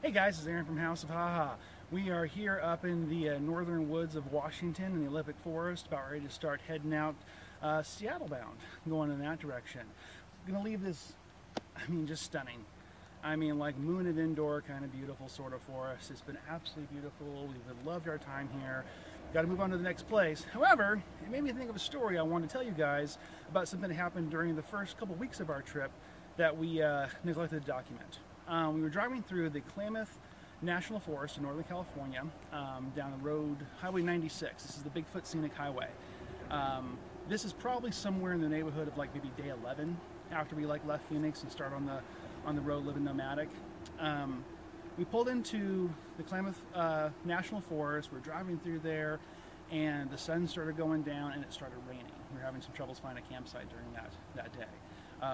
Hey guys, it's Aaron from House of Haha. We are here up in the northern woods of Washington in the Olympic Forest, about ready to start heading out Seattle bound, going in that direction. I'm gonna leave this, just stunning. Like moon and indoor, kind of beautiful sort of forest. It's been absolutely beautiful. We've loved our time here. Got to move on to the next place. However, it made me think of a story I want to tell you guys about something that happened during the first couple weeks of our trip that we neglected to document. We were driving through the Klamath National Forest in Northern California, down the road, Highway 96. This is the Bigfoot Scenic Highway. This is probably somewhere in the neighborhood of like maybe day 11 after we left Phoenix and start on the road living nomadic. We pulled into the Klamath National Forest. We're driving through there, and the sun started going down, and it started raining. We were having some troubles finding a campsite during that day.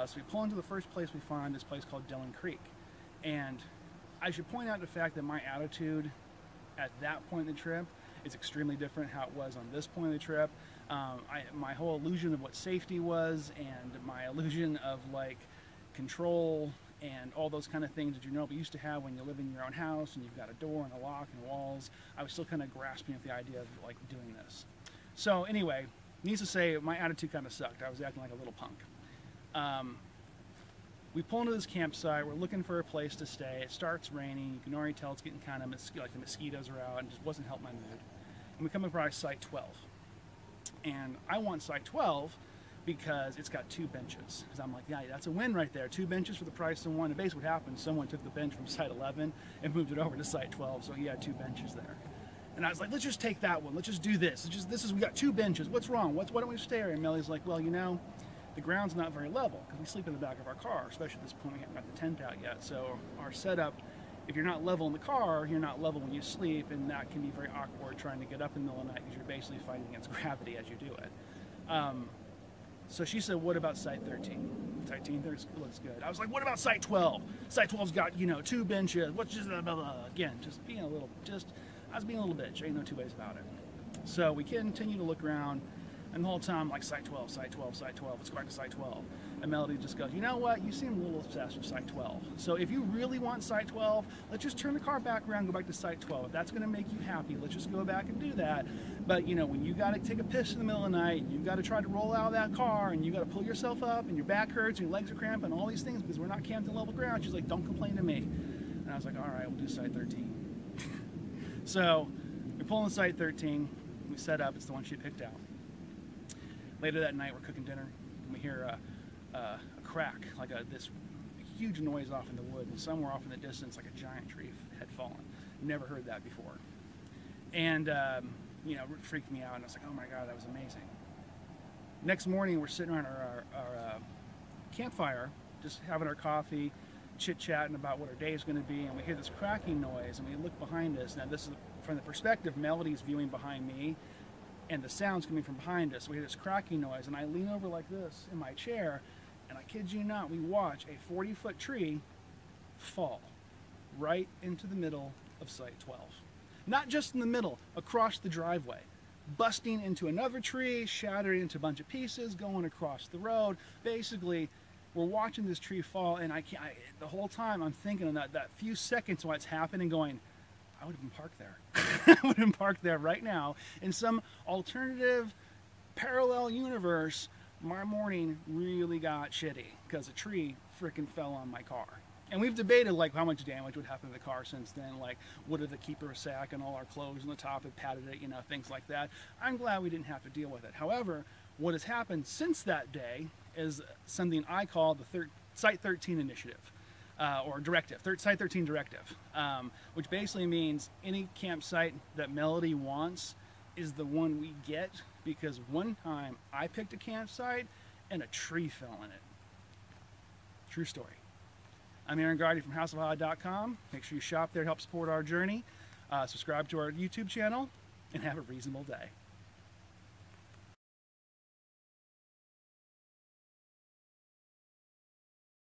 So we pull into the first place we find, this place called Dillon Creek. And I should point out the fact that my attitude at that point in the trip is extremely different how it was on this point in the trip. My whole illusion of what safety was, and my illusion of like control and all those kind of things that you know we used to have when you live in your own house and you've got a door and a lock and walls, I was still kind of grasping at the idea of like doing this. So anyway, needless to say, my attitude kind of sucked. I was acting like a little punk. We pull into this campsite, we're looking for a place to stay. It starts raining, you can already tell it's getting kind of like the mosquitoes are out, and just wasn't helping my mood. And we come across site 12. And I want site 12 because it's got 2 benches. Because I'm like, yeah, that's a win right there. 2 benches for the price of 1. And basically what happened, someone took the bench from site 11 and moved it over to site 12, so he had 2 benches there. And I was like, let's just take that one, let's just do this. We got 2 benches, what's wrong? Why don't we stay here? And Melly's like, well, you know, the ground's not very level because we sleep in the back of our car, especially at this point we haven't got the tent out yet. So our setup, if you're not level in the car, you're not level when you sleep, and that can be very awkward trying to get up in the middle of the night because you're basically fighting against gravity as you do it. So she said, what about site 13? Site 13 looks good. I was like, what about site 12? Site 12's got, 2 benches. What's just blah, blah, blah. Again, I was being a little bitch. Ain't no two ways about it. So we continue to look around. And the whole time, like, site 12, site 12, site 12, let's go back to site 12. And Melody just goes, you know what, you seem a little obsessed with site 12. So if you really want site 12, let's just turn the car back around and go back to site 12. If that's going to make you happy, let's just go back and do that. But, when you got to take a piss in the middle of the night, you got to try to roll out of that car, and you got to pull yourself up, and your back hurts, and your legs are cramping, and all these things, because we're not camped in level ground. She's like, don't complain to me. And I was like, all right, we'll do site 13. So we pull in site 13. We set up. It's the one she picked out. Later that night, we're cooking dinner, and we hear a crack, like this huge noise off in the wood, and somewhere off in the distance, like a giant tree had fallen. Never heard that before. And, it freaked me out, and I was like, oh my God, that was amazing. Next morning, we're sitting around our campfire, just having our coffee, chit-chatting about what our day is going to be, and we hear this cracking noise, and we look behind us. Now, this is from the perspective, Melody's viewing behind me, and the sound's coming from behind us. We hear this cracking noise, and I lean over like this in my chair, and I kid you not, we watch a 40-foot tree fall right into the middle of site 12. Not just in the middle, across the driveway, busting into another tree, shattering into a bunch of pieces, going across the road. Basically, we're watching this tree fall, and the whole time I'm thinking of that few seconds while it's happening, going, I would have been parked there. I would have been parked there right now in some alternative parallel universe. My morning really got shitty because a tree freaking fell on my car. And we've debated like how much damage would happen to the car since then, like would have the keeper sack and all our clothes on the top had padded it, things like that. I'm glad we didn't have to deal with it. However, what has happened since that day is something I call the Site 13 initiative. Or directive, Site 13 directive, which basically means any campsite that Melody wants is the one we get, because one time I picked a campsite and a tree fell in it. True story. I'm Aaron Gardy from houseofhaha.com. Make sure you shop there to help support our journey. Subscribe to our YouTube channel, and have a reasonable day.